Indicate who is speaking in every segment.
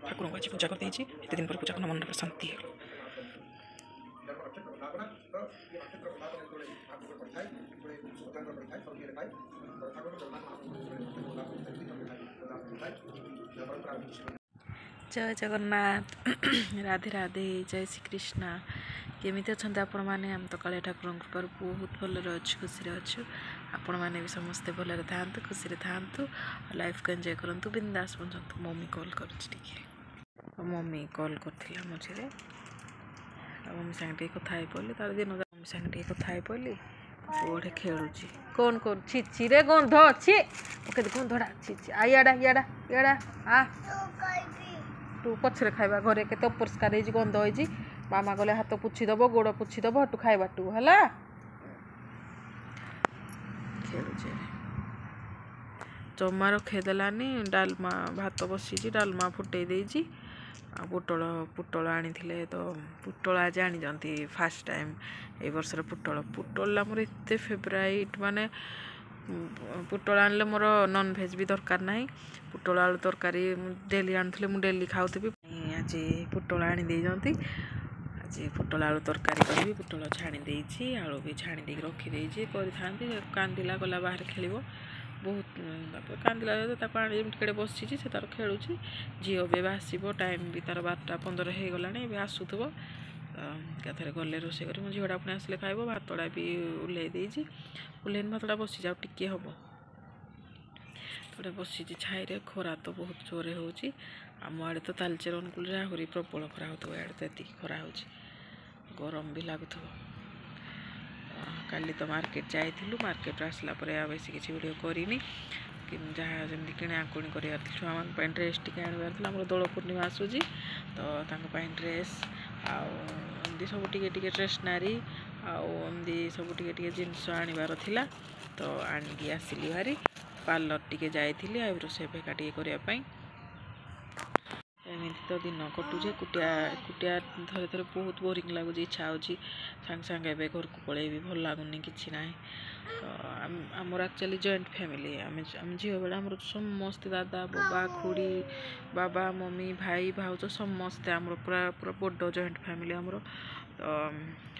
Speaker 1: ठाकुर को आज पूजा कर एत दिन पर पूजा करना मन शांति है। जय जगन्नाथ राधे राधे जय श्री कृष्णा केमी अच्छा आपण मैंने आम तो कालिया ठाकुर कृपार बहुत भलरे अच्छे खुशी अच्छु आपण मैंने भी समस्ते भलरे था खुशी था लाइफ को एंजॉय करूँ बिंदास बंचु। मम्मी कॉल कर मम्मी कॉल कर मझे मम्मी सांगे कथा पड़े तार दिन मम्मी सांगे कथा पड़े पुअे खेलुची कौन कर छी रे गंध अच्छी गंधड़ा छी आड़ा इड़ा इड़ा आ तू पछरे खाइबा घरे केते अपरिष्कार होइछि गंध होइछि मामा गले हाथ पुछीदब गोड़ पुछीदब हटू खाइबा टू है खेलुचे जमा रखेदेलानी डालमा भात बसी डालमा फुटे देइछि पुटल पुटल आनी तो पुटल आज आनी फास्ट टाइम ए वर्षर पुटल मोर एत फेवराइट माने पुटल आनले मोर नॉन भेज भी दरकार ना पुटल आलू तरकारी डेली आनुले मुझे डेली खाऊबी आज पुटल आनी देती आज पुटल आलू तरकारी करी पुटल छाणी देती आलू भी छाणी दे रखी कर कांदिला गला बाहर खेल बहुत कांदिला टे बसी से तार खेलुची झील भी आसब टाइम भी तार 12:15 हो गला आसुव कथार गले रोसे कर झीटा पुणी आसिले खाइब भातटा भी ओह्लई देती ओह्लैन भातटा बसी जाओ टिके हम थोड़े बसी छाई खरा तो बहुत जोरे होची आम आड़े तो तालचेर अनुकूल आहरी प्रबल खरा हो तो ये खरा हो गरम भी लगुव काली तो मार्केट जाइलु मार्केट आसला बेस किसी वीडियो करनी जहाँ जमी किणाकुणी कर छुआ मान ड्रेस टी आनबार आम दोल पूर्णिमा आसूजी तो ड्रेस आमती सब टे स्टेसनारी आमती सब टे जिनस आनबार थिला तो आणिकी आसिली भारी पार्लर टी जाइली आईब्रो सेप एका करने एमती तो दिन कटुचे कुटिया कुटिया थे थे बहुत बोरिंग लगुच इच्छा हो सांगे सांगे घर को पलैबी भल लगुनि कि ना तो आमर एक्चुअली जॉइंट फैमिली आम झील बेले आम समस्ते दादा बाबा खुड़ी बाबा मम्मी भाई भाउज समस्ते आम पूरा पूरा बड़ जॉइंट फैमिली आमर तो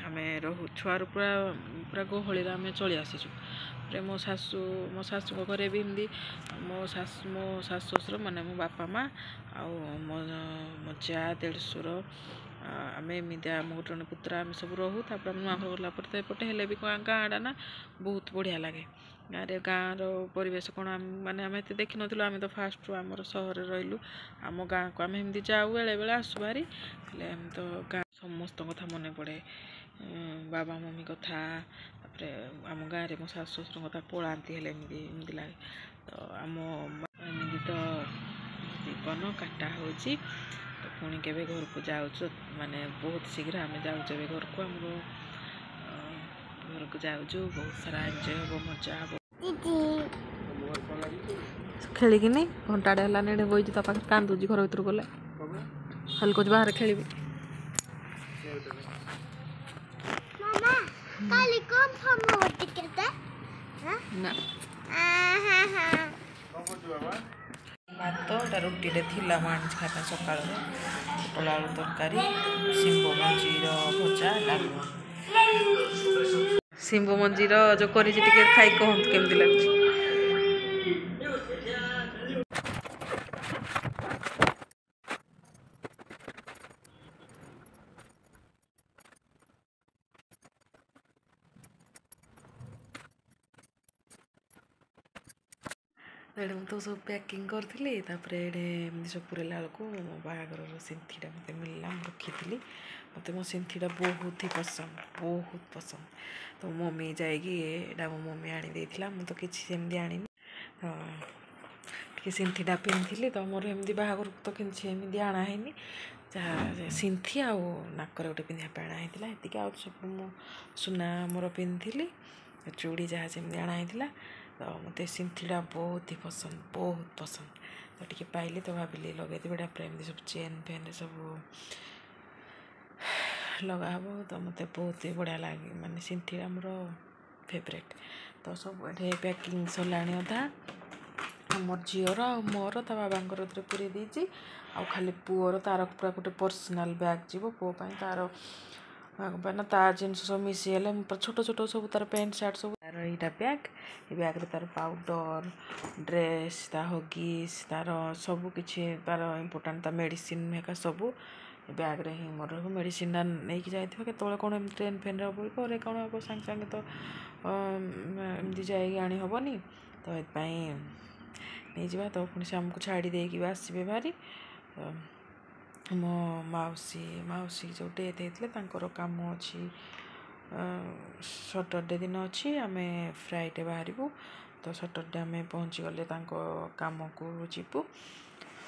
Speaker 1: आम रहू छुआर पूरा पूरा गहली आम चली आसीचु मो शाशु घरे भी एमती मो शाशु शशुर माने मो बापा माँ मो जा देढ़शुर आम एमती आम गोटे जन पुत्रा आम सब रहू तापर नुआ घर गलापर एपटे हेले भी गाँडा ना बहुत बढ़िया लगे गाँव परिवेश कौन माने आम एत देखी नुँ आम तो फास्ट आम सहर रही आम गाँ को आम एमती जाऊ बेले बेले आसु भारी तो गाँ समस्त कथा मन पड़े बाबा मम्मी कथा आम गाँव में मो शाशु शशुर कथा पलांती एमती लगे तो आम एमती तो जीवन काटा हो तो पुणी के घर को जाऊँ माने बहुत शीघ्र आम जाऊँ घर को आम घर को जाऊँ बहुत सारा एंजॉय हम मजा हम खेलिकी घंटाड़े है बही पाखे कांदुची घर भर गले खाली कह बाहर खेल भात एटा रुटी थिला मानी खाता सका पोटल आलू तरकारी शिंब मंजीर भजा डालमा शिंब मंजीर जो करी खाई कहतु केमती लगे तो सब पैकिंग करी सब पुरेला बेलू मो बागर सिंथीटा मत मिलला रखी मत मो सिंथीटा बहुत ही पसंद तो मम्मी जाइए मो मम्मी आनी मुझे तो किसी सेमती आनी तो सिंथीटा पिंधि तो मोर एमती बागर तो किसी एमती आनाही जहाँ सिंथी आ नाक गोटे पिंधापी आनाही ये सब मो सुना मोर पिंधि चूड़ी जहाँ सेमती आनाही तो मत सिंथीटा बहुत ही पसंद तो टे पाइली तो भाविली लगे एमती सब चेन फेन सब लगा हम तो मत बहुत ही बढ़िया लगे माने सिंथीटा मोर फेवरेट तो सब ये पैकिंग सरला अधा मोर झीर आ मोर ता बाबांकर पूरे देती आ खाली पुअर तार पूरा गोटे पर्सनाल बैग जीव पु तार ना ता जिनस सब मिसीगले छोट छोट सब तार पैंट सार्ट सब तार यहाँ बैग ये बैग तार पाउडर ड्रेस ता हगिस तार सबकि तार इम्पोर्टाट ता मेडिसिन हेका सब बैग रे ही मोर मेडिसिन नहीं कि जाइए केतले कौन ट्रेन फेन रे कौन हम सांगे सांगे तो एमती जा आनी हेनी तो ये नहीं जावा तो पुणी से आमको छाड़ी देकी आसबे भारी मो मौसी मौसी जो डेथ होते कम अच्छी सटरडे दिन अच्छी आम फ्राइडे बाहर तो सटरडे आम पहुँची गले कम को जीवु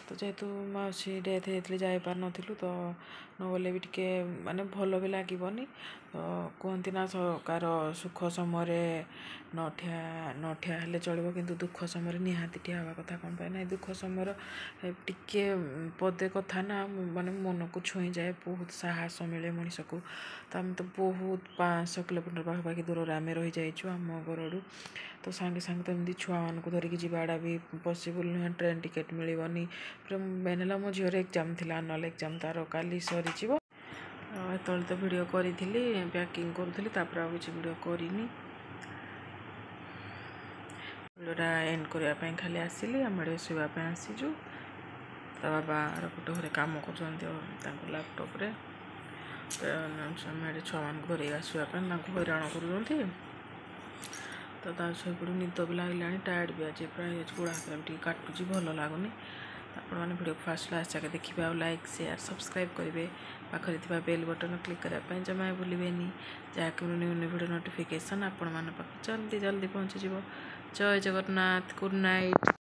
Speaker 1: तो जेहेतु मौसी डेथ होते जापार नु तो नगले भी टे माने भल भी लगनी तो कहती ना कार सुख समय नठिया हेले चलो किंतु दुख समय निहाती ठिया हवा कथा कौन पाए ना दुख समय टिके पदे कथा ना माने मन को छुई जाए बहुत साहस मिले मनीष को तो आम तो बहुत 500 किलोमीटर पाखापाखि दूर आम रही जाइचु आम घर तो सांगे सांगे तो एमती छुआ मान को धरिकी जावाटा भी पॉसिबल नुहे ट्रेन टिकेट मिलनी फिर मेन है मो झीर एग्जाम थी आनुआल एग्जाम तार काली सरी एत तो वीडियो करी पैकिंग करूँ तापर किसी वीडियो करनी वीडियोटा एंड करने खाली आसिली आम शोवाई आसीचु ता बाबा गोटे घरे कम कर लैपटॉप रे छुआ मान घर आसवाई हईराण कर तो शोपड़ निद भी लगे टायर्ड भी आज प्राय गोड़ा हाथ काटुची भल लगुनि आपण मैंने वीडियो फास्ट लास्ट जाके देखिए आ लाइक शेयर सब्सक्राइब करेंगे पाखे बेल बटन क्लिक करने जमा भूलें जहाँकि न्यू न्यू वीडियो नोटिफिकेशन आपण मान जल्दी जल्दी पहुँची जय जगन्नाथ गुड नाइट।